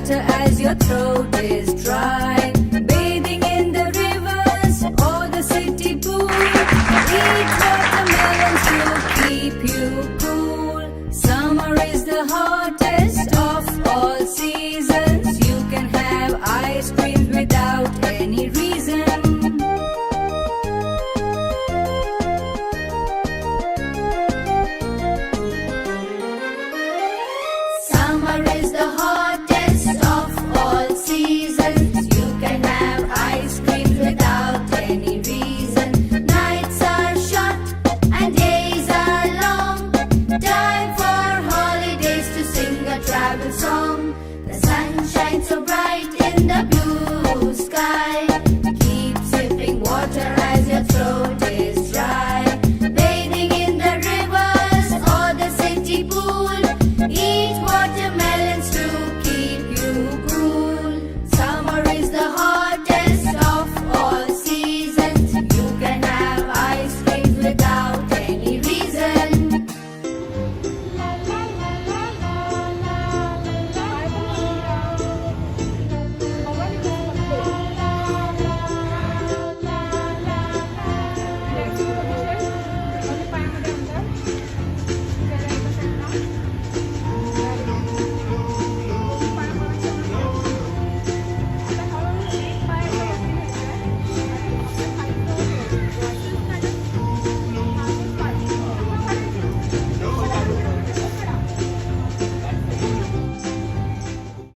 water as your throat is dry. Bathing in the rivers or the city pool. Eat watermelons to keep you cool. Summer is the hottest of all seasons. You can have ice cream without any reason. Summer is the hottest of all seasons. You can have ice cream without any reason. Nights are short and days are long. Time for holidays to sing a travel song. The sun shines so bright